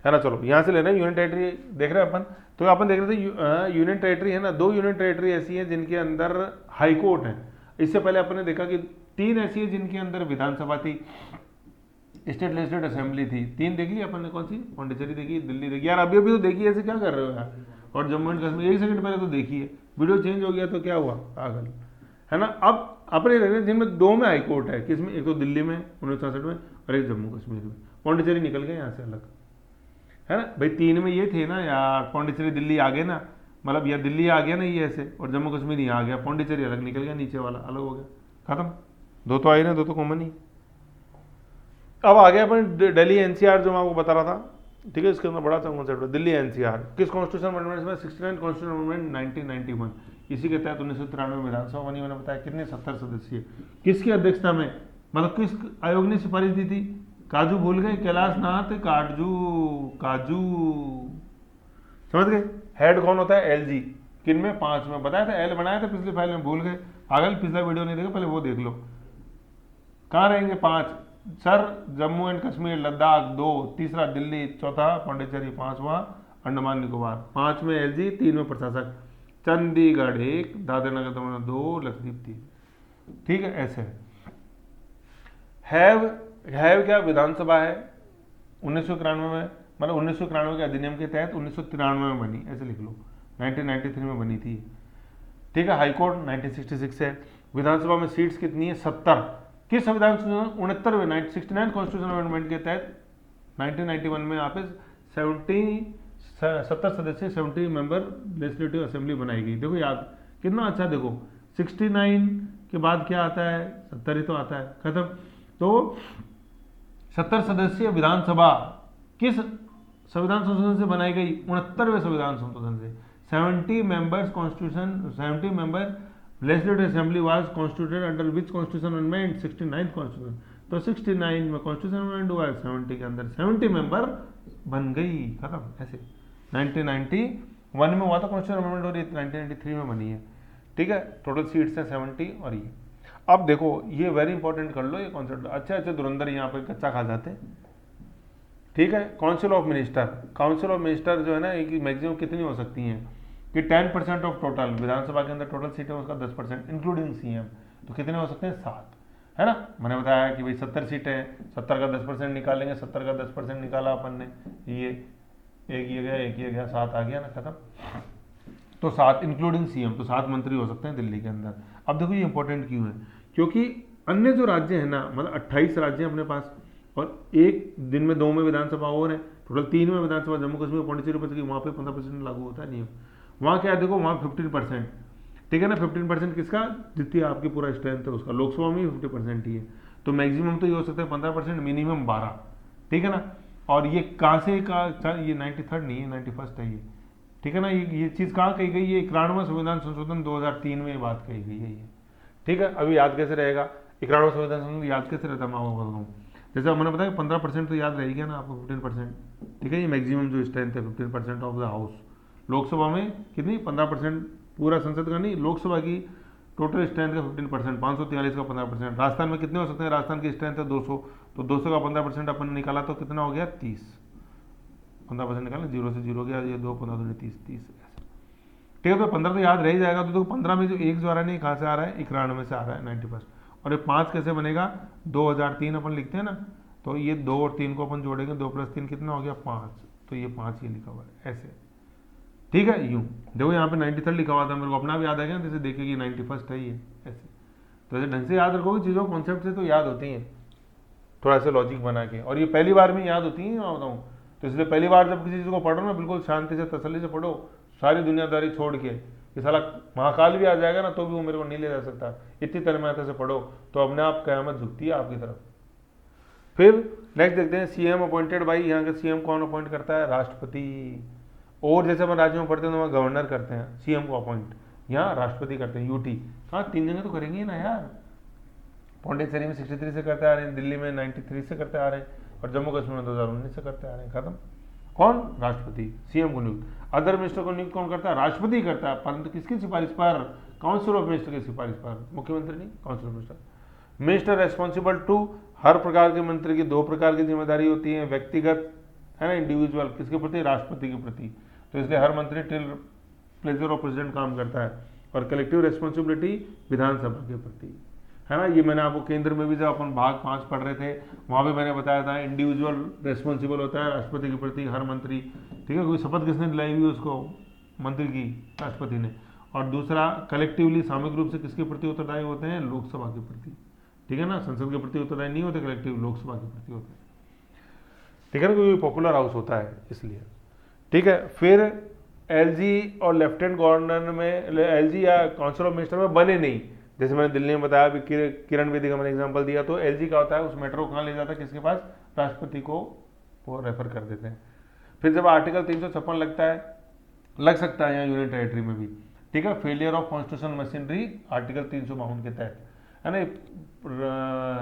है ना। चलो यहाँ से ले रहे हैं यूनियन टेरिटरी, देख रहे हैं अपन। तो अपन देख रहे थे यूनियन टेरिटरी है ना, 2 यूनियन टेरिटरी ऐसी है जिनके अंदर हाई कोर्ट है। इससे पहले अपन ने देखा कि 3 ऐसी है जिनके अंदर विधानसभा थी, स्टेट लेजिस्लेटिव असेंबली थी। 3 देख ली अपन ने, कौन सी? पौंडीचेरी देखी, दिल्ली देखी। यार अभी अभी तो देखी, ऐसे क्या कर रहे हो यार? और जम्मू एंड कश्मीर 1 सेकंड पहले तो देखी है, वीडियो चेंज हो गया तो क्या हुआ, पागल है ना। अब अपने देख रहे हैं जिनमें 2 में हाई कोर्ट है, किसमें? एक तो दिल्ली में 1966 में, और एक जम्मू कश्मीर में। पौंडीचेरी निकल गए यहाँ से अलग, है ना भाई। 3 में ये थे ना यार, पौंडीचेरी दिल्ली आ गए ना, मतलब यार दिल्ली आ गया ना ये ऐसे, और जम्मू कश्मीर यहाँ आ गया, पौंडीचेरी अलग निकल गया, नीचे वाला अलग हो गया, खत्म। 2 तो आए ना, 2 तो कॉमन ही। अब आ गया अपन दिल्ली एनसीआर जो मैं आपको बता रहा था, ठीक है। इसके अंदर बड़ा सा कॉन्सेप्ट है दिल्ली एनसीआर। किस कॉन्स्टिट्यूशन अमेंडमेंट में? 69 कॉन्स्टिट्यूशन अमेंडमेंट 1991। इसी के तहत 1993 में विधानसभा बनी। मैंने बताया कितने, 70 सदस्यीय। किसकी अध्यक्षता में, मतलब किस आयोग ने सिफारिश दी थी? काजू भूल गए, कैलाश नाथ काजू, काजू समझ गए। हेड कौन होता है? एलजी। किन में? 5 में। बताया था, एल बनाया था पिछली फाइल में, भूल गए पागल। पिछला वीडियो नहीं देखा, पहले वो देख लो। कहाँ रहेंगे 5? सर जम्मू एंड कश्मीर, लद्दाख 2, तीसरा दिल्ली, चौथा पौंडीचेरी, 5वां अंडमान निकोबार। 5 में एलजी, 3 में प्रशासक। चंडीगढ़ 1, दादरा नगर दमन 2, लक्षद्वीप 3। ठीक है, ऐसे हैव क्या विधानसभा है 1991 में, मतलब 1991 के अधिनियम के तहत 1993 में बनी, ऐसे लिख लो। 1993 में बनी थी, ठीक है। हाईकोर्ट 1966 है। विधानसभा में सीट्स कितनी है? 70। किस संविधान संशोधन 69वें 69 कॉन्स्टिट्यूशन अमेंडमेंट के तहत 1991 में यहाँ पे 70 सदस्य 70 मेंबर लेजिस्लेटिव असेंबली बनाई गई। देखो याद कितना अच्छा, देखो 69 के बाद क्या आता है? 70 ही तो आता है, खत्म। तो 70 सदस्यीय विधानसभा किस संविधान संशोधन से बनाई गई? 69वें संविधान संशोधन से। 70 members constitution, 70 member legislative assembly was constituted under which constitution amendment? 69 constitution. तो 69 में कॉन्स्टिट्यूशन अमेंडमेंट हुआ है, 70 के अंदर 70 मेंबर बन गई, खत्म, ऐसे। 1991 में हुआ था कॉन्स्टिट्यूशन अमेंडमेंट, और ये 1993 में बनी है, ठीक है। टोटल सीट्स हैं 70, और ये अब देखो ये वेरी इंपॉर्टेंट कर लो ये कॉन्सेप्ट। अच्छे अच्छे धुरंधर यहाँ पे कच्चा खा जाते हैं, ठीक है। Council of minister, council of minister जो है ना, एक मैक्सिमम कितनी हो सकती हैं कि 10% ऑफ टोटल, विधानसभा के अंदर टोटल सीट है उसका 10% इंक्लूडिंग सीएम, तो कितने हो सकते हैं? 7, है ना। मैंने बताया कि भाई 70 सीटें हैं, 70 का 10% निकालेंगे, 70 का 10% निकाला अपन ने, ये एक ये गया, एक ये गया, 7 आ गया ना, खत्म। तो 7 इंक्लूडिंग सीएम, तो 7 मंत्री हो सकते हैं दिल्ली के अंदर। अब देखो ये इंपॉर्टेंट क्यों है, क्योंकि अन्य जो राज्य है ना, मतलब 28 राज्य हैं अपने पास, और एक दिन में 2 में विधानसभा और है, टोटल 3 में विधानसभा। जम्मू कश्मीर पौंडीचेरी बच गई, वहाँ पे 15% लागू होता है नियम। वहाँ क्या है देखो, वहाँ 15%, ठीक है ना। 15% किसका? जितनी आपकी पूरा स्ट्रेंथ है उसका। लोकसभा में 50% ही है, तो मैक्सिमम तो ये हो सकता है 15%, मिनिमम 12, ठीक है ना। और ये कहाँ से का, ये 93rd नहीं है, 91st है ये, ठीक है ना। ये चीज़ कहाँ कही गई है? 91वां संविधान संशोधन 2003 में ये बात कही गई है ये, ठीक है। अभी याद कैसे रहेगा 91वां संविधान संशोधन, याद कैसे रहता है मैं आपको बताऊँ। जैसे मैंने बताया 15% तो याद रहेगा ना आपको, 15%, ठीक है। ये मैक्सिमम जो स्ट्रेंथ है 15% ऑफ द हाउस। लोकसभा में कितनी? 15%, पूरा संसद का नहीं, लोकसभा की टोटल स्ट्रेंथ का 15%, 543 का 15%। राजस्थान में कितने हो सकते हैं? राजस्थान की स्ट्रेंथ है 200, तो 200 का 15% अपन ने निकाला तो कितना हो गया? 30। 15% निकाला, 0 से 0 गया, ये 2 15 2 30, 30 ऐसे, ठीक है। तो 15 तो याद रह ही जाएगा। तो 15 में जो 1 जो आ रहा है, नहीं कहाँ से आ रहा है? 91 से आ रहा है, 91st। और ये 5 कैसे बनेगा? 2003 अपन लिखते हैं ना, तो ये 2 और 3 को अपन जोड़ेंगे, 2 + 3 कितना हो गया? 5, तो ये 5 ये लिखा हुआ है ऐसे, ठीक है। यूं देखो यहाँ पे 93rd लिखा हुआ था, मेरे को अपना भी याद आ गया, जैसे देखेगी 91st है ये, ऐसे। तो ऐसे ढंग से याद रखोगे चीज़ों, कॉन्सेप्ट से तो याद होती हैं, थोड़ा सा लॉजिक बना के, और ये पहली बार में याद होती है, मैं बताऊँ। तो इसलिए पहली बार जब किसी चीज़ को पढ़ो ना, बिल्कुल शांति से तसल्ली से पढ़ो, सारी दुनियादारी छोड़ के। कि साला महाकाल भी आ जाएगा ना, तो भी वो मेरे को नहीं ले जा सकता, इतनी तन्मयता से पढ़ो, तो अपने आप क़यामत झुकती है आपकी तरफ। फिर नेक्स्ट देखते हैं, सीएम अपॉइंटेड बाई, यहाँ के सीएम कौन अपॉइंट करता है? राष्ट्रपति। और जैसे अपन राज्यों में पढ़ते हैं तो वहाँ गवर्नर करते हैं सीएम को अपॉइंट, यहाँ राष्ट्रपति करते हैं। यूटी हाँ 3 जगह तो करेंगे ना यार। पौंडीचेरी में 63 से करते आ रहे हैं, दिल्ली में 93 से करते आ रहे हैं, और जम्मू कश्मीर में 2019 से करते आ रहे हैं, खत्म। कौन? राष्ट्रपति। सीएम को नियुक्त, अदर मिनिस्टर को नियुक्त कौन करता है? राष्ट्रपति करता है, परंतु किसकी सिफारिश पर? काउंसिल ऑफ मिनिस्टर की सिफारिश पर, मुख्यमंत्री नहीं, council of minister. Minister responsible to, हर प्रकार के मंत्री की 2 प्रकार की जिम्मेदारी होती है, व्यक्तिगत है ना, इंडिविजुअल किसके प्रति, राष्ट्रपति के प्रति। तो इसलिए हर मंत्री टिल प्लेजर ऑफ प्रेसिडेंट काम करता है, और कलेक्टिव रेस्पॉन्सिबिलिटी विधानसभा के प्रति, है ना। ये मैंने आपको केंद्र में भी जब अपन भाग 5 पढ़ रहे थे वहाँ भी मैंने बताया था, इंडिविजुअल रेस्पॉन्सिबल होता है राष्ट्रपति के प्रति हर मंत्री, ठीक है। कोई शपथ किसने दिलाई हुई उसको, मंत्री की, राष्ट्रपति ने। और दूसरा कलेक्टिवली सामूहिक रूप से किसके प्रति उत्तरदायी होते हैं, लोकसभा के प्रति, ठीक है ना। संसद के प्रति उत्तरदायी नहीं होते, कलेक्टिव लोकसभा के प्रति होते हैं, ठीक है ना, क्योंकि पॉपुलर हाउस होता है इसलिए, ठीक है। फिर एलजी और लेफ्टिनेंट गवर्नर में, एलजी या काउंसिल ऑफ मिनिस्टर में बने नहीं, जैसे मैंने दिल्ली में बताया अभी किरण बेदी का मैंने एग्जांपल दिया। तो एलजी का होता है, उस मैटर को कहाँ ले जाता है, किसके पास, राष्ट्रपति को वो रेफर कर देते हैं। फिर जब आर्टिकल 356 लगता है, लग सकता है यहाँ यूनियन टेरिटरी में भी, ठीक है, failure of constitutional machinery article 352 के तहत, है ना,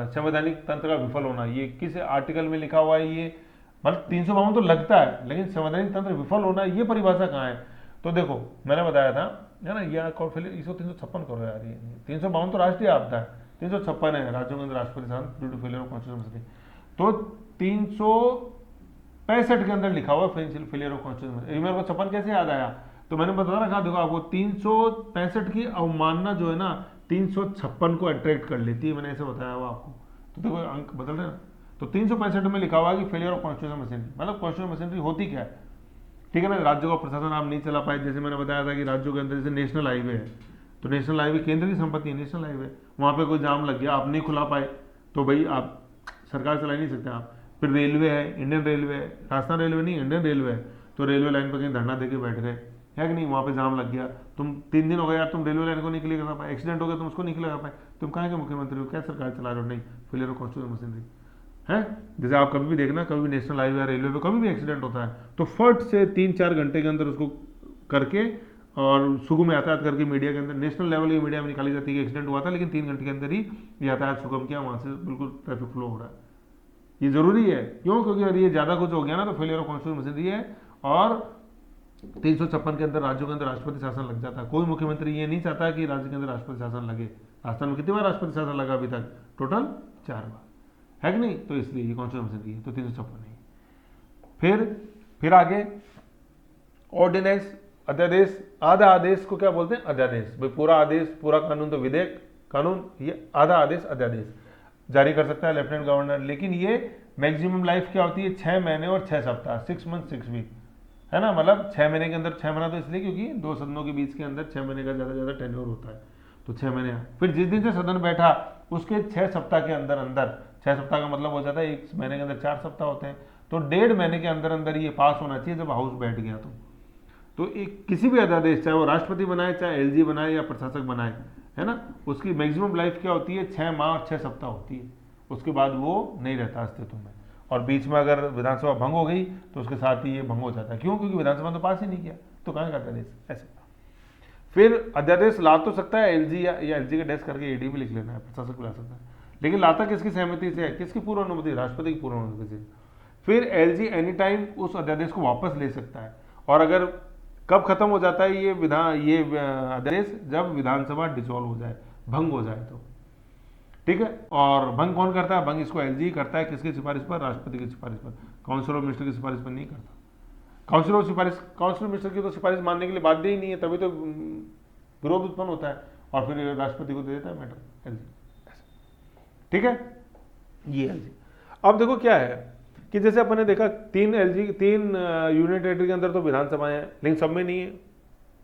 संवैधानिक तंत्र का विफल होना। ये किस आर्टिकल में लिखा हुआ है, ये मतलब 352 तो लगता है, लेकिन संवैधानिक तंत्र विफल होना ये परिभाषा कहाँ है। तो देखो मैंने बताया था, है ना, यह इसको 356 करो यार, ये 352 तो राष्ट्रीय आपदा है, 356 है राज्यों के अंदर राष्ट्रपति शासन due to failure of constitutional. तो 365 के अंदर लिखा हुआ फेलियर ऑफ कॉन्स्टिट्यूशनल। मेरे को 56 कैसे याद आया, तो मैंने बता रखा, देखो आपको 365 की अवमानना जो है ना 356 को अट्रैक्ट कर लेती है, मैंने ऐसे बताया हुआ आपको। तो देखो अंक बदल रहे ना, तो 365 में लिखा हुआ है कि फेलियर ऑफ कॉन्स्टिट्यूशनल मशीनरी, मतलब कॉन्स्टिट्यूशनल मशीनरी होती क्या है, ठीक है ना। राज्यों का प्रशासन आप नहीं चला पाए, जैसे मैंने बताया था कि राज्यों के अंदर जैसे नेशनल हाईवे है, तो नेशनल हाईवे केंद्र की संपत्ति है, नेशनल हाईवे, वहाँ पे कोई जाम लग गया, आप नहीं खुला पाए, तो भाई आप सरकार चला नहीं सकते आप। फिर रेलवे है, इंडियन रेलवे है, राजस्थान रेलवे नहीं इंडियन रेलवे है, तो रेलवे लाइन पर कहीं धरना देके बैठ गए, है कि नहीं, वहाँ पे जाम लग गया, तुम 3 दिन हो गए यार, तुम रेलवे लाइन को नहीं क्लियर कर पाए, एक्सीडेंट हो गया तुम उसको नहीं क्लियर कर पाए, तुम कहाँ के मुख्यमंत्री हो, क्या सरकार चला रहे हो, नहीं, फेलियर ऑफ कॉन्स्टिट्यूशनल मशीनरी है। जैसे आप कभी भी देखना, कभी भी नेशनल हाईवे या रेलवे पे कभी भी एक्सीडेंट होता है, तो फट से 3-4 घंटे के अंदर उसको करके और सुगम यातायात करके मीडिया के अंदर, नेशनल लेवल की मीडिया में निकाली जाती है कि एक्सीडेंट हुआ था, लेकिन 3 घंटे के अंदर ही यातायात सुगम किया, वहाँ से बिल्कुल ट्रैफिक फ्लो हो रहा है। ये जरूरी है, क्यों, क्योंकि अगर ये ज़्यादा कुछ हो गया ना तो फेलियर ऑफ कॉन्स्टिट्यूशनल मशीनरी है, और 356 के अंदर राज्यों के अंदर राष्ट्रपति शासन लग जाता है। कोई मुख्यमंत्री ये नहीं चाहता कि राज्य के अंदर राष्ट्रपति शासन लगे। राजस्थान में कितनी बार राष्ट्रपति शासन लगा अभी तक, टोटल 4 बार, है कि नहीं। तो इसलिए ये कॉन्स्टिट्यूशन मशीनरी है, तो 356 नहीं। फिर आगे ऑर्डिनेंस, अध्यादेश, आधा आदेश को क्या बोलते हैं, अध्यादेश। भाई पूरा आदेश, पूरा कानून तो विधेयक कानून, ये आधा आदेश अध्यादेश जारी कर सकता है लेफ्टिनेंट गवर्नर, लेकिन ये मैक्सिमम लाइफ क्या होती है, 6 महीने और 6 सप्ताह, 6 मंथ 6 वीक, है ना। मतलब 6 महीने के अंदर, 6 महीना तो इसलिए क्योंकि 2 सदनों के बीच के अंदर 6 महीने का ज़्यादा ज़्यादा टेन्योर होता है, तो 6 महीने। फिर जिस दिन से सदन बैठा उसके 6 सप्ताह के अंदर अंदर, 6 सप्ताह का मतलब हो जाता है 1 महीने के अंदर 4 सप्ताह होते हैं, तो 1.5 महीने के अंदर अंदर ये पास होना चाहिए जब हाउस बैठ गया। तो एक किसी भी अध्यादेश, चाहे वो राष्ट्रपति बनाए, चाहे एलजी बनाए या प्रशासक बनाए, है ना, उसकी मैक्सिमम लाइफ क्या होती है, 6 माह और 6 सप्ताह होती है। उसके बाद वो नहीं रहता अस्तित्व में, और बीच में अगर विधानसभा भंग हो गई तो उसके साथ ही ये भंग हो जाता है। क्यों, क्योंकि विधानसभा तो पास ही नहीं किया, तो कहाँ का अध्यादेश, ऐसे। फिर अध्यादेश ला तो सकता है एलजी, या एलजी के डेस्क करके एडी भी लिख लेना है, प्रशासक ला सकता है, लेकिन लाता किसकी सहमति से है, किसकी पूर्व अनुमति, राष्ट्रपति की पूर्व अनुमति से। फिर एलजी एनी टाइम उस अध्यादेश को वापस ले सकता है, और अगर कब खत्म हो जाता है ये अध्यादेश, जब विधानसभा डिसॉल्व हो जाए, भंग हो जाए तो, ठीक है। और भंग कौन करता है, भंग इसको एलजी करता है, किसकी सिफारिश पर, राष्ट्रपति की सिफारिश पर, काउंसिल ऑफ मिनिस्टर की सिफारिश पर नहीं करता। काउंसिल ऑफ मिनिस्टर की तो सिफारिश मानने के लिए बाध्य ही नहीं है, तभी तो विरोध उत्पन्न होता है, और फिर राष्ट्रपति को दे देता है मैटर एलजी, ठीक है, ये एलजी। अब देखो क्या है कि जैसे अपन ने देखा 3 यूनियन टेरिटरी के अंदर तो विधानसभाएं हैं, लेकिन सब में नहीं है,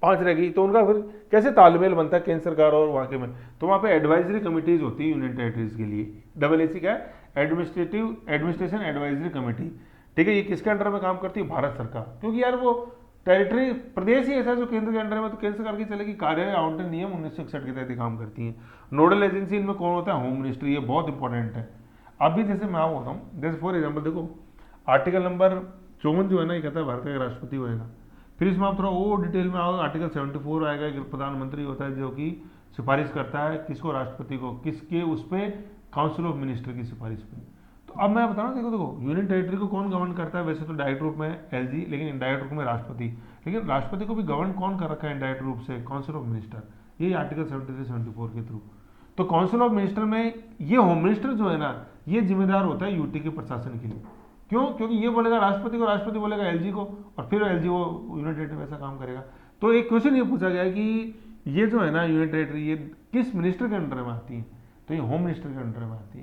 5 रह गई, तो उनका फिर कैसे तालमेल बनता है केंद्र सरकार और वहाँ के में। तो वहाँ पे एडवाइजरी कमिटीज होती है यूनियन टेरिटरीज के लिए, AAC क्या है, एडमिनिस्ट्रेशन एडवाइजरी कमेटी, ठीक है। ये किसके अंडर में काम करती है, भारत सरकार, क्योंकि यार वो टेरिटरी प्रदेश ही ऐसा है जो केंद्र के अंडर में, तो केंद्र सरकार की चलेगी। कार्य आवंटन नियम 1961 के तहत काम करती है। नोडल एजेंसी इनमें कौन होता है, होम मिनिस्ट्री, ये बहुत इंपॉर्टेंट है। अभी जैसे मैं बोलता हूँ, जैसे फॉर एग्जाम्पल देखो आर्टिकल नंबर 54 जो है ना, ये कहता है भारत का राष्ट्रपति होएगा। फिर इसमें आप थोड़ा वो डिटेल में आओ, आर्टिकल 74 आएगा, एक प्रधानमंत्री होता है जो कि सिफारिश करता है किसको, राष्ट्रपति को, किसके, उस पर काउंसिल ऑफ मिनिस्टर की सिफारिश पे। तो अब मैं बताऊँ, देखो यूनियन टेरिटरी को कौन गवर्न करता है, वैसे तो डायरेक्ट रूप में एलजी, लेकिन इनडायरेक्ट रूप में राष्ट्रपति। लेकिन राष्ट्रपति को भी गवर्न कौन कर रखा है इनडायरेक्ट रूप से, काउंसिल ऑफ मिनिस्टर, ये आर्टिकल 73-74 के थ्रू। तो काउंसिल ऑफ मिनिस्टर में ये होम मिनिस्टर जो है ना, ये जिम्मेदार होता है यूटी के प्रशासन के लिए, क्यों? क्योंकि ये बोलेगा राष्ट्रपति को, राष्ट्रपति बोलेगा एलजी को, और फिर एलजी वो यूनियन टेरिटरी वैसा काम करेगा। तो एक क्वेश्चन ये पूछा गया कि ये जो है ना यूनियन टेरिटरी, ये किस मिनिस्टर के अंडर में आती है? तो ये होम मिनिस्टर के अंडर में आती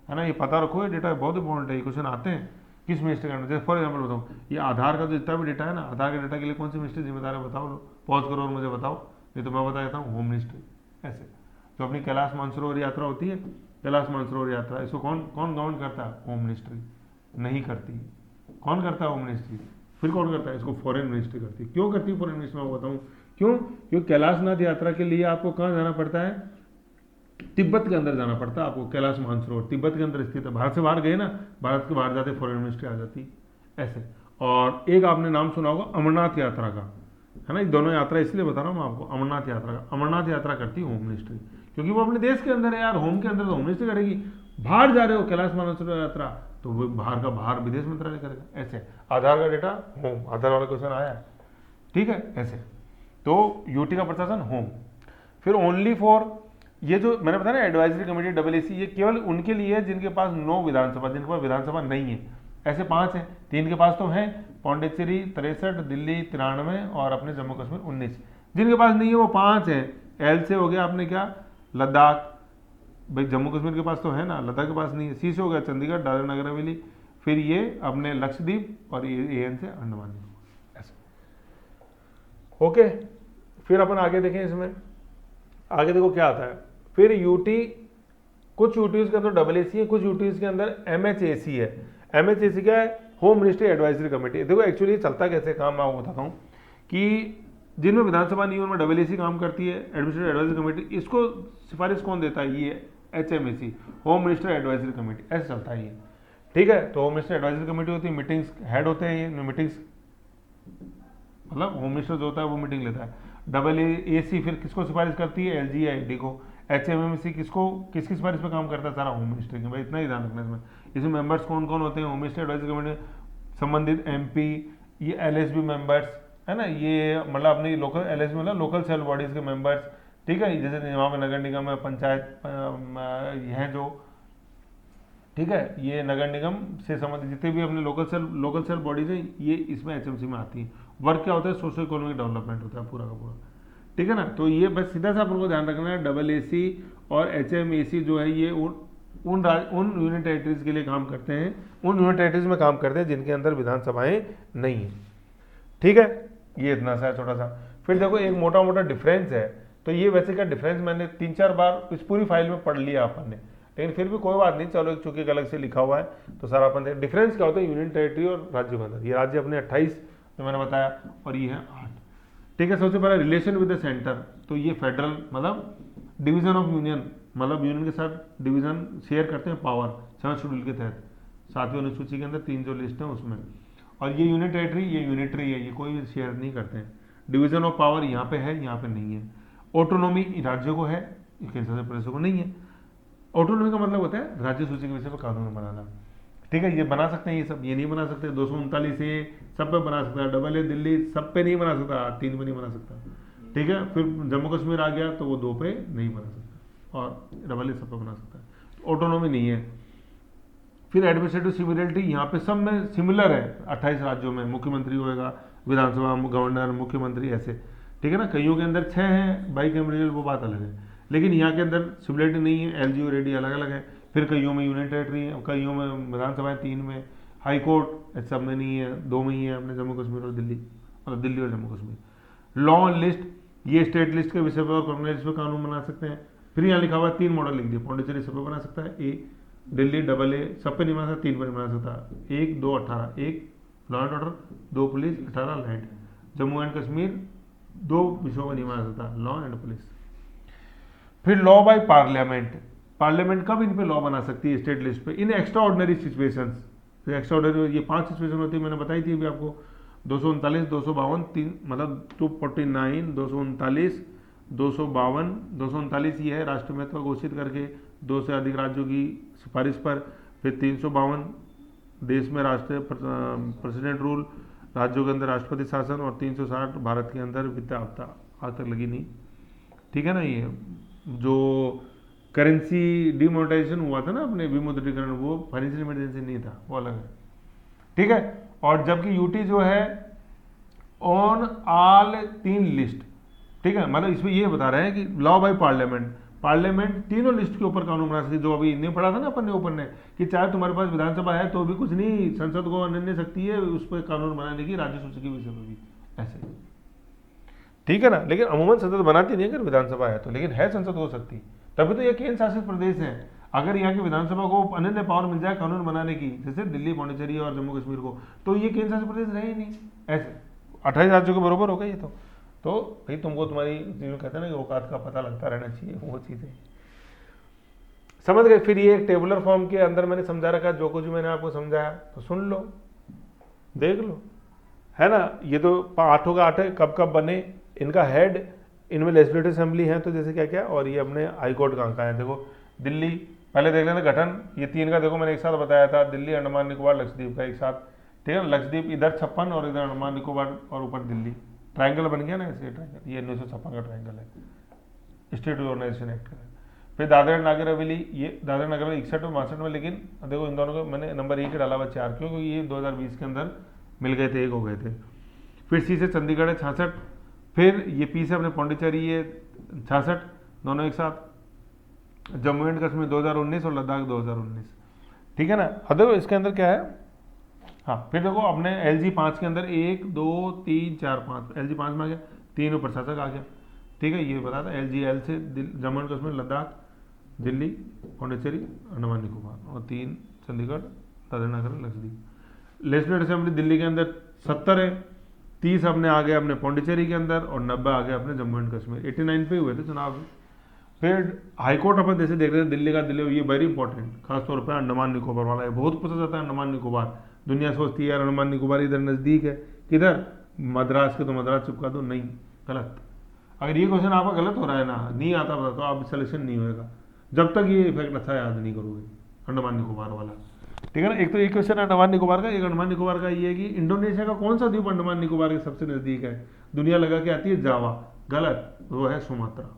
है ना। ये पता रखो, ये डेटा बहुत इंपॉर्टेंट है, ये क्वेश्चन आते हैं किस मिनिस्टर के अंडर। जैसे फॉर एग्जाम्पल बताऊँ, ये आधार का जो जितना भी डेटा है ना, आधार के डेटा के लिए कौन सी मिनिस्ट्री जिम्मेदार है बताओ, पॉज करो और मुझे बताओ, नहीं तो मैं बता देता हूँ, होम मिनिस्ट्री। ऐसे जो अपनी कैलाश मानसरोवर यात्रा होती है, कैलाश मानसरोवर यात्रा, इसको कौन कौन गवर्न करता है? होम मिनिस्ट्री नहीं करती। कौन करता है? Home ministry. फिर कौन करता है? इसको फॉरेन मिनिस्ट्री करती है। क्यों करती है फॉरेन मिनिस्ट्री? मैं बताऊँ क्यों। क्योंकि कैलाशनाथ यात्रा के लिए आपको कहाँ जाना पड़ता है? तिब्बत के अंदर जाना पड़ता है आपको। कैलाश मानसरोवर तिब्बत के अंदर स्थित है। भारत से बाहर गए ना, भारत के बाहर जाते फॉरेन मिनिस्ट्री आ जाती ऐसे। और एक आपने नाम सुना होगा अमरनाथ यात्रा का, है ना। दोनों यात्रा इसलिए बता रहा हूँ मैं आपको, अमरनाथ यात्रा का। अमरनाथ यात्रा करती है होम मिनिस्ट्री, क्योंकि वो अपने देश के अंदर है यार, होम के अंदर तो होम मिनिस्ट्री करेगी। बाहर जा रहे हो कैलाश मानसरोवर यात्रा, तो वो बाहर का बाहर विदेश मंत्रालय करेगा। ऐसे आधार का डेटा होम, आधार वाला क्वेश्चन आया है, ठीक है ऐसे। तो यूटी का प्रशासन होम। फिर ओनली फॉर, ये जो मैंने बताया ना एडवाइजरी कमेटी डबल ये केवल उनके लिए है जिनके पास 9 विधानसभा, जिनके पास विधानसभा नहीं है। ऐसे 5 हैं, 3 के पास तो हैं, पौंडीचेरी 63, दिल्ली 93 और अपने जम्मू कश्मीर 19। जिनके पास नहीं है वो 5 हैं। एल से हो गया आपने क्या? लद्दाख, भाई जम्मू कश्मीर के पास तो है ना, लद्दाख के पास नहीं है। सी से हो गया चंडीगढ़, दादरा नगर हवेली, फिर ये अपने लक्षद्वीप, और ये एन से अंडमान ऐसे। ओके, फिर अपन आगे देखें, इसमें आगे देखो क्या आता है। फिर यूटी, कुछ यूटीज के अंदर डबल एसी है, कुछ यूटीज के अंदर एमएचएसी है। एमएचएसी क्या है? Home ministry advisory committee. देखो एक्चुअली चलता कैसे काम, मैं आपको बताता हूँ कि जिनमें विधानसभा नहीं है उनमें डबल एसी काम करती है, एडमिनिस्ट्रेटिव एडवाइजरी कमेटी। इसको सिफारिश कौन देता है? ये एचएमएसी, होम मिनिस्टर एडवाइजरी कमेटी, ऐसे चलता है ये, ठीक है। तो होम मिनिस्टर एडवाइजरी कमेटी होती है, मीटिंग्स हेड होते हैं ये, मीटिंग्स मतलब होम मिनिस्टर जो होता है वो मीटिंग लेता है। डबल एसी फिर किसको सिफारिश करती है? एलजीआईडी को। एचएमएमसी किसको, किसकी सिफारिश पे काम करता है? सारा होम मिनिस्ट्री की। भाई इतना ही ध्यान रखना इसमें। इसमें मेंबर्स कौन कौन होते हैं? होम मिनिस्टर एडवाइजरी कमेटी संबंधित एमपी, ये एलएसबी मेंबर्स, है ना, ये मतलब अपनी लोकल एलएसबी मतलब लोकल सेल बॉडीज के मेंबर्स, ठीक है। जैसे वहाँ पे नगर निगम है, पंचायत ये हैं जो, ठीक है, ये नगर निगम से संबंधित जितने भी अपने लोकल सेल बॉडीज हैं, ये इसमें एचएमसी में आती हैं। वर्क क्या होता है? सोशल इकोनॉमिक डेवलपमेंट होता है पूरा का पूरा, ठीक है ना। तो ये बस सीधा सा अपन को ध्यान रखना है, डबल एसी और एचएमएसी जो है ये उन यूनियन टेरिटरीज के लिए काम करते हैं, उन यूनियन टेरिटरीज में काम करते हैं जिनके अंदर विधानसभाएं नहीं है, ठीक है। ये इतना सा छोटा सा। फिर देखो एक मोटा मोटा डिफरेंस है। तो ये वैसे क्या डिफरेंस मैंने 3-4 बार इस पूरी फाइल में पढ़ लिया अपन ने, लेकिन फिर भी कोई बात नहीं, चलो एक चूंकि अलग से लिखा हुआ है तो सारा अपन देख। डिफरेंस क्या होता है यूनियन टेरिटरी और राज्यों के अंदर? ये राज्य अपने 28 जो मैंने बताया, और ये है 8, ठीक है। सबसे पहले रिलेशन विद द सेंटर, तो ये फेडरल मतलब डिवीजन ऑफ यूनियन, मतलब यूनियन के साथ डिवीजन शेयर करते हैं पावर 7 शेड्यूल के तहत, 7वीं अनुसूची के अंदर 3 जो लिस्ट है उसमें। और ये यूनियन टेरिटरी, ये यूनिटरी है, ये कोई भी शेयर नहीं करते हैं। डिवीजन ऑफ पावर यहाँ पे है, यहाँ पे नहीं है। ऑटोनॉमी राज्यों को है, केंद्र शासित प्रदेशों को नहीं है। ऑटोनॉमी का मतलब होता है राज्य सूची के विषय पर कानून बनाना, ठीक है। ये बना सकते हैं, ये सब ये नहीं बना सकते। 239 ए सब पे बना सकता है, डबल ए दिल्ली सब पे नहीं बना सकता, 3 पे नहीं बना सकता, ठीक है। फिर जम्मू कश्मीर आ गया तो वो 2 पे नहीं बना सकता, और डबल ए सब पे बना सकता है। ऑटोनॉमी नहीं है। फिर एडमिनिस्ट्रेटिव सिमिलरिटी, यहाँ पे सब में सिमिलर है, 28 राज्यों में मुख्यमंत्री होएगा, विधानसभा गवर्नर, मुख्यमंत्री, ऐसे, ठीक है ना। कईयों के अंदर 6 हैं बाई कैमरियल, वो बात अलग है, लेकिन यहाँ के अंदर सिमिलरिटी नहीं है। एलजी और एडी अलग अलग है। फिर कईयों में यूनियन टेरिटरी है, कईयों में विधानसभाएं 3 में, हाई कोर्ट सब में नहीं है, 2 में ही है, अपने जम्मू कश्मीर और दिल्ली, मतलब दिल्ली और जम्मू कश्मीर। लॉ लिस्ट, ये स्टेट लिस्ट के विषय पर और कॉर्नर लिस्ट पर कानून बना सकते हैं। फिर यहाँ लिखा हुआ 3 मॉडल लिख दिए, पौंडीचेरी सब पे बना सकता है, ए, दिल्ली डबल ए सब पे नहीं बना सकता, 3 पे नहीं बना सकता। 1, 2, 18, 1 law and order, 2 police, 18 land. Jammu and Kashmir 2 विषयों में नहीं बना सकता, लॉ एंड पुलिस। फिर लॉ बाय पार्लियामेंट, पार्लियामेंट कब इन पे लॉ बना सकती है स्टेट लिस्ट पे? In extraordinary situations. Extraordinary ये 5 सिचुएशन होती है, मैंने बताई थी अभी आपको। 239, 252, 3 मतलब 249, 239, 252, 239 ये है राष्ट्र महत्व घोषित करके 2 से अधिक राज्यों की सिफारिश पर। फिर 352 देश में राष्ट्रीय प्रेसिडेंट रूल, राज्यों के अंदर राष्ट्रपति शासन, और 360 भारत के अंदर वित्तीय आपदा, आज तक लगी नहीं, ठीक है ना। ये जो करेंसी डिमोनेटाइजेशन हुआ था ना अपने विमुद्रीकरण, वो फाइनेंशियल इमरजेंसी नहीं था, वो अलग है, ठीक है। और जबकि यूटी जो है ऑन ऑल 3 लिस्ट, ठीक है, मतलब इसमें ये बता रहे हैं कि लॉ बाय पार्लियामेंट, पार्लियामेंट तीनों लिस्ट के ऊपर कानून बना सकती, जो अभी नहीं पढ़ा था ना अपन ने ऊपर ने, कि चाहे तुम्हारे पास विधानसभा है तो भी कुछ नहीं, संसद को अन्य शक्ति है उस पर कानून बनाने की, राज्य सूची के विषय में भी ऐसे, ठीक है ना। लेकिन अमूमन संसद बनाती नहीं अगर विधानसभा है तो, लेकिन है संसद हो सकती, तभी तो ये केंद्र शासित प्रदेश है। अगर यहाँ की विधानसभा को अनन्य पावर मिल जाए कानून बनाने की, जैसे दिल्ली, पौंडीचेरी और जम्मू कश्मीर को, तो ये केंद्र शासित प्रदेश रहे ही नहीं, ऐसे 28 राज्यों के बरोबर हो गए ये तो भाई तुमको तुम्हारी जीवन कहते हैं ना कि औकात का पता लगता रहना चाहिए, वो चीज़ें समझ गए। फिर ये एक टेबुलर फॉर्म के अंदर मैंने समझा रखा, जो कुछ मैंने आपको समझाया तो सुन लो, देख लो, है ना। ये तो 8 का 8 कब कब बने, इनका हेड, इनमें लेजिस्लेटिव असेंबली है, तो जैसे क्या क्या, और ये अपने हाई कोर्ट कहाँ का है, देखो दिल्ली, पहले देख लेना गठन, ये 3 का देखो मैंने एक साथ बताया था, दिल्ली, अंडमान निकोबार, लक्षद्वीप का एक साथ, ठीक है। लक्षद्वीप इधर 56 और इधर अंडमान निकोबार और ऊपर दिल्ली, ट्रायंगल बन गया ना ऐसे ट्रायंगल, ये 1956 का ट्रायंगल है स्टेट ऑर्गेनाइजेशन एक्ट का। फिर दादरा नागर हवेली, ये दादरा नगर हवेली 61 और 62 में, लेकिन देखो इन दोनों को मैंने नंबर 1 डाला हुआ 4, क्योंकि ये 2020 के अंदर मिल गए थे, एक हो गए थे। फिर सी से चंडीगढ़ है 66, फिर ये पी से अपने पौंडीचेरी है 66, दोनों एक साथ। जम्मू एंड कश्मीर 2019 और लद्दाख 2019, ठीक है ना। अब देखो इसके अंदर क्या है, हाँ फिर देखो अपने LG 5 के अंदर 1 2 3 4 5, LG 5 में आ गया, 3 में प्रशासक आ गया, ठीक है। ये बता था LG L से जम्मू एंड कश्मीर, लद्दाख, दिल्ली, पौंडीचेरी, अंडमान निकोबार, और 3 चंडीगढ़, दादरा नगर लक्षद्वीप। लेजिस्लेटिव असेंबली दिल्ली के अंदर 70 है, 30 अपने आ गए अपने पौंडीचेरी के अंदर, और 90 आ गए अपने जम्मू एंड कश्मीर। 89 पे हुए थे चुनाव। फिर हाईकोर्ट अपन जैसे देख रहे थे दिल्ली का, दिल्ली ये वेरी इंपॉर्टेंट, खासतौर पर अंडमान निकोबार वाला है, बहुत पूछा जाता है अंडमान निकोबार। दुनिया सोचती है यार अंडमान निकोबार इधर नज़दीक है, किधर, मद्रास के, तो मद्रास चिपका दो, नहीं, गलत। अगर ये क्वेश्चन आपका गलत हो रहा है ना, नहीं आता पता, तो आप सिलेक्शन नहीं होएगा जब तक ये इफेक्ट अच्छा याद नहीं करोगे अंडमान निकोबार वाला, ठीक है ना। एक तो एक क्वेश्चन अंडमान निकोबार का, एक अंडमान निकोबार का ये है कि इंडोनेशिया का कौन सा द्वीप अंडमान निकोबार के सबसे नज़दीक है, दुनिया लगा के आती है जावा, गलत, वो है सुमात्रा,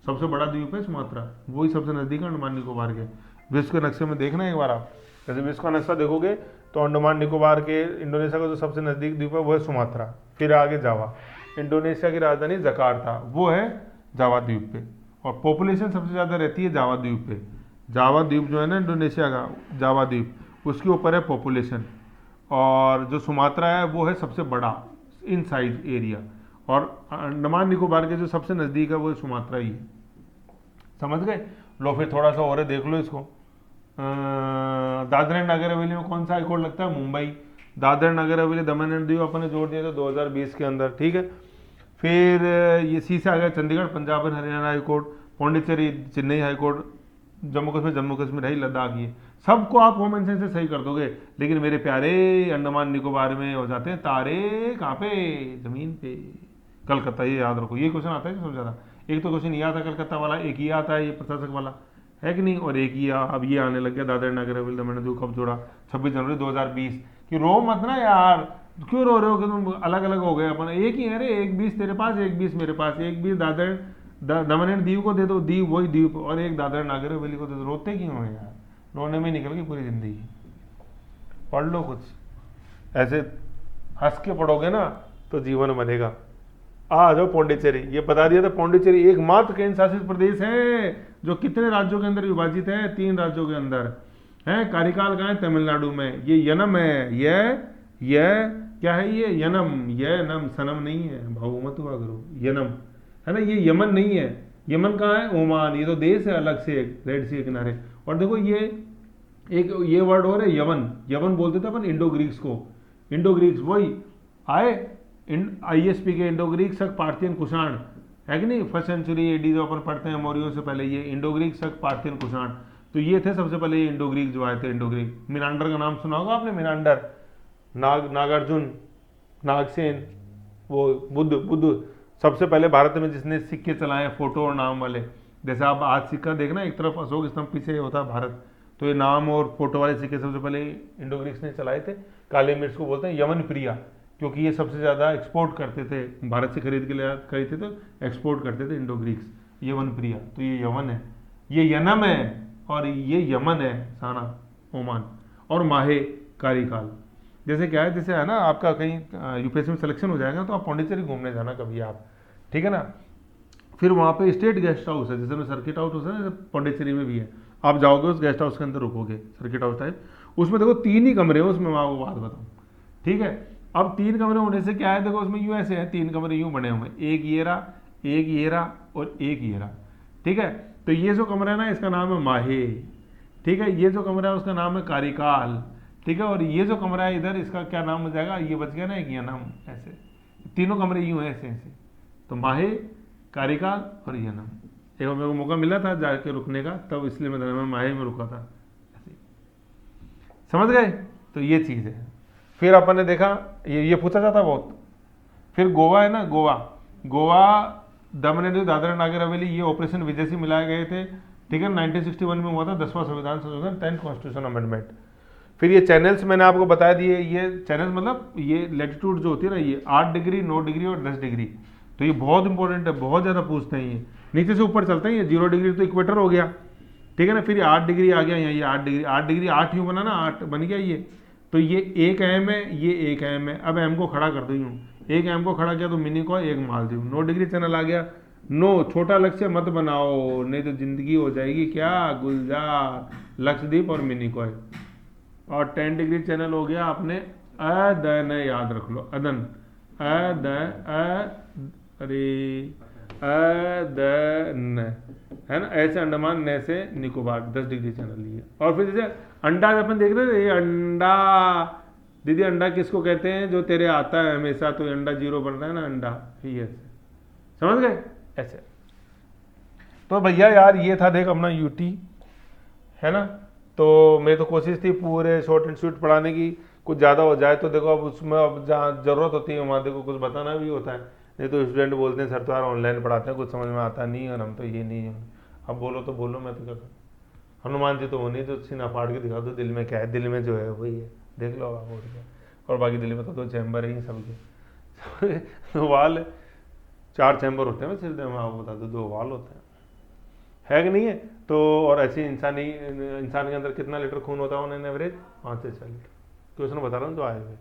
सबसे बड़ा द्वीप है सुमात्रा, वही सबसे नज़दीक है अंडमान निकोबार के। विश्व के नक्शे में देखना एक बार आप, जैसे विश्व का नक्शा देखोगे तो अंडमान निकोबार के इंडोनेशिया का जो सबसे नज़दीक द्वीप है वो है सुमात्रा, फिर आगे जावा। इंडोनेशिया की राजधानी जकार्ता, वो है जावा द्वीप पे, और पॉपुलेशन सबसे ज़्यादा रहती है जावा द्वीप पे। जावा द्वीप जो है ना इंडोनेशिया का, जावा द्वीप, उसके ऊपर है पॉपुलेशन, और जो सुमात्रा है वो है सबसे बड़ा इन साइज एरिया, और अंडमान निकोबार के जो सबसे नज़दीक है वो सुमात्रा ही है, समझ गए। लो फिर थोड़ा सा और है, देख लो इसको। दादरा एंड नगर हवेली में कौन सा हाईकोर्ट लगता है, मुंबई। दादरा नगर हवेली दमन एंड दीव अपन ने जोड़ दिया था 2020 के अंदर, ठीक है। फिर ये सी से आ गया Chandigarh, Punjab and Haryana high court, Pondicherry Chennai high court, Jammu Kashmir है, लद्दाख, ये सबको आप कॉमन सेंस से सही कर दोगे। लेकिन मेरे प्यारे अंडमान निकोबार में हो जाते हैं तारे कहाँ पे, जमीन पे, कलकत्ता, ये याद रखो, ये क्वेश्चन आता है सबसे ज़्यादा। एक तो क्वेश्चन ये आता है कलकत्ता वाला, एक ये आता है ये प्रशासक वाला, है कि नहीं, और एक ये अब ये आने लग गया दादरा नगर हवेली दमन एंड दीव कब जोड़ा, 26 जनवरी 2020। कि रो मत ना यार, क्यों रो रहे हो कि तुम अलग अलग हो गए, अपन एक ही है रे, 1-20 तेरे पास, 1-20 मेरे पास, 1-20 दादरा दमन एंड दीव को दे दो, दीव वही द्वीप, और एक दादरा नगर हवेली को दे दो। रोते क्यों है यार, रोने में निकल गई पूरी जिंदगी। पढ़ लो कुछ, ऐसे हंस के पढ़ोगे ना तो जीवन बनेगा। आ जाओ पौंडीचेरी, ये बता दिया था, पौंडीचेरी एकमात्र केंद्र शासित प्रदेश है जो कितने राज्यों के अंदर विभाजित है, 3 राज्यों के अंदर है। कार्यकाल कहाँ है, तमिलनाडु में। ये यनम है, यह क्या है, ये यनम, यह नम, सनम नहीं है, भाव मत हुआ करो, यनम है ना। ये यमन नहीं है, यमन कहाँ है, ओमान, ये तो देश है अलग से, एक रेड सी के किनारे। और देखो ये एक ये वर्ड और है यवन, यवन बोलते थे अपन इंडो ग्रीक्स को, इंडो ग्रीक्स वही आए ISP के इंडो ग्रीक शक पार्थियन कुषाण, है कि नहीं, 1st सेंचुरी AD जो अपन पढ़ते हैं मौर्यों से पहले, ये इंडो ग्रीक शक पार्थियन कुषाण, तो ये थे सबसे पहले, ये इंडो ग्रीक जो आए थे, इंडो ग्रीक। मिनांडर का नाम सुना होगा आपने, मिनांडर, नागार्जुन, नागसेन, वो बुद्ध सबसे पहले भारत में जिसने सिक्के चलाए फोटो और नाम वाले। जैसे आप आज सिक्का देखना, एक तरफ अशोक स्तंभ पीछे होता है भारत, तो ये नाम और फोटो वाले सिक्के सबसे पहले इंडो ग्रीक्स ने चलाए थे। काले मिर्च को बोलते हैं यमन प्रिया, क्योंकि ये सबसे ज़्यादा एक्सपोर्ट करते थे, भारत से खरीदते तो एक्सपोर्ट करते थे इंडो ग्रीक्स, यवन प्रिया। तो ये यवन है, ये यनम है, और ये यमन है साना, ओमान, और माहे कार्यकाल। जैसे क्या है, जैसे है ना आपका कहीं यूपीएससी में सिलेक्शन हो जाएगा तो आप पौंडीचेरी घूमने जाना कभी आप, ठीक है ना। फिर वहाँ पे स्टेट गेस्ट हाउस है, जैसे में सर्किट हाउस होता है ना, पौंडीचेरी में भी है। आप जाओगे उस गेस्ट हाउस के अंदर रुकोगे, सर्किट हाउस टाइप, उसमें देखो 3 ही कमरे हैं उसमें, मैं आपको बात बताऊँ, ठीक है। अब 3 कमरे होने से क्या है, देखो उसमें यूँ ऐसे है, 3 कमरे यूँ बने हुए हैं, एक ये रहा, एक ये रहा और एक ये रहा, ठीक है। तो ये जो कमरा है ना इसका नाम है माहे, ठीक है। ये जो कमरा है उसका नाम है कारिकाल, ठीक है। और ये जो कमरा है इधर, इसका क्या नाम हो जाएगा, ये बच गया ना एक ये नाम, ऐसे तीनों कमरे यूँ हैं ऐसे ऐसे, तो माहे, कारिकाल और ये नाम। एक मेरे को मौका मिला था जाके रुकने का, तब इसलिए मैं माहे में रुका था, ऐसे समझ गए। तो ये चीज़ है। फिर अपन ने देखा ये पूछा जाता बहुत। फिर गोवा है ना, गोवा दमन एंड दादरा नागर हवेली, ये ऑपरेशन विजय से मिलाए गए थे, ठीक है। 1961 में हुआ था 10वां संविधान संशोधन, 10th कॉन्स्टिट्यूशन अमेंडमेंट। फिर ये चैनल्स मैंने आपको बता दिए, ये चैनल्स मतलब ये लैटिट्यूड जो होती है ना, ये 8 डिग्री, 9 डिग्री और 10 डिग्री, तो ये बहुत इंपॉर्टेंट है, बहुत ज़्यादा पूछते हैं ये। नीचे से ऊपर चलते हैं, ये 0 डिग्री तो इक्वेटर हो गया, ठीक है ना। फिर ये 8 डिग्री आ गया यहाँ, ये 8 डिग्री, 8 डिग्री 8 यूँ बना ना, 8 बन गया ये। तो ये 1 एम है, ये 1 एम है। अब एम को खड़ा कर दो यूँ, 1 एम को खड़ा किया तो मिनी को 1 मालदीव। 9 डिग्री चैनल आ गया। नो छोटा लक्ष्य मत बनाओ, नहीं तो जिंदगी हो जाएगी क्या गुलजार, लक्षद्वीप और मिनी कॉय। और 10 डिग्री चैनल हो गया अपने अदन, याद रख लो, अदन, अदन है ना, ऐसे अंडमान न से निकोबार 10 डिग्री चैनल लिए। और फिर जैसे अंडा अपन देख रहे थे, ये अंडा दीदी, अंडा किसको कहते हैं, जो तेरे आता है हमेशा, तो अंडा 0 बन रहा है ना, अंडा, ये समझ गए ऐसे। तो भैया यार ये था देख अपना यूटी, है ना। तो मेरी तो कोशिश थी पूरे शॉर्ट एंड स्वीट पढ़ाने की, कुछ ज़्यादा हो जाए तो देखो अब उसमें, अब जहाँ ज़रूरत होती है वहाँ देखो कुछ बताना भी होता है, नहीं तो स्टूडेंट बोलते हैं सर तो यार ऑनलाइन पढ़ाते हैं, कुछ समझ में आता नहीं, और हम तो ये नहीं है। अब बोलो तो बोलो, मैं तो क्या करूँ। हनुमान जी तो होनी, तो सीना फाड़ के दिखा दो दिल में क्या है, दिल में जो है वही है, देख लो आप और क्या। और बाकी दिल में तो 2 चैम्बर ही सबके वाल 4 चैम्बर होते हैं, सिर में आपको बता दो, 2 वाल होते हैं, है कि नहीं है। तो और ऐसे इंसान के अंदर कितना लीटर खून होता है ऑन एवरेज, 5 से 6 लीटर। क्वेश्चन बता रहा हूँ जो आए हुए,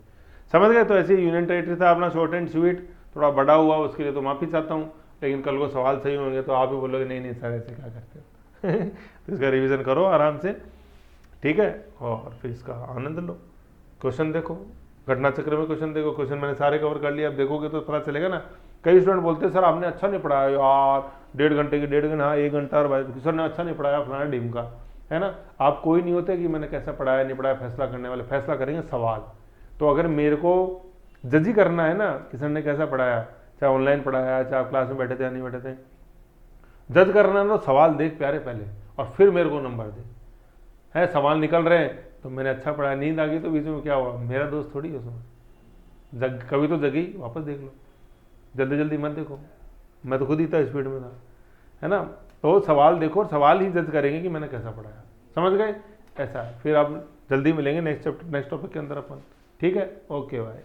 समझ गए। तो ऐसे यूनियन टेरिटरी था अपना शॉर्ट एंड स्वीट, थोड़ा बड़ा हुआ उसके लिए तो माफ़ी चाहता हूँ, लेकिन कल को सवाल सही होंगे तो आप भी बोलोगे नहीं नहीं सर ऐसे क्या करते हो तो इसका रिवीजन करो आराम से, ठीक है। और फिर इसका आनंद लो, क्वेश्चन देखो, घटना चक्र में क्वेश्चन देखो, क्वेश्चन मैंने सारे कवर कर लिए, अब देखोगे तो पता चलेगा ना। कई स्टूडेंट बोलते हैं सर आपने अच्छा नहीं पढ़ाया यार, 1.5 घंटे की 1.5 घंटे, हाँ 1 घंटा, और सर ने अच्छा नहीं पढ़ाया फलाना ढीम का, है ना। आप कोई नहीं होते कि मैंने कैसा पढ़ाया नहीं पढ़ाया फैसला करने वाले, फैसला करेंगे सवाल। तो अगर मेरे को जज ही करना है ना कि सर ने कैसा पढ़ाया, चाहे ऑनलाइन पढ़ाया, चाहे आप क्लास में बैठे थे या नहीं बैठे थे, जज करना है तो सवाल देख प्यारे पहले, और फिर मेरे को नंबर दे। है सवाल निकल रहे हैं तो मैंने अच्छा पढ़ाया, नींद आ गई तो बीच में क्या हुआ, मेरा दोस्त थोड़ी है उसमें, कभी तो जगी, वापस देख लो, जल्दी जल्दी मत देखो, मैं तो खुद ही था स्पीड में था, है ना। तो सवाल देखो और सवाल ही जज करेंगे कि मैंने कैसा पढ़ाया, समझ गए। ऐसा है, फिर आप जल्दी मिलेंगे नेक्स्ट टॉपिक के अंदर अपन, ठीक है। Okay bye.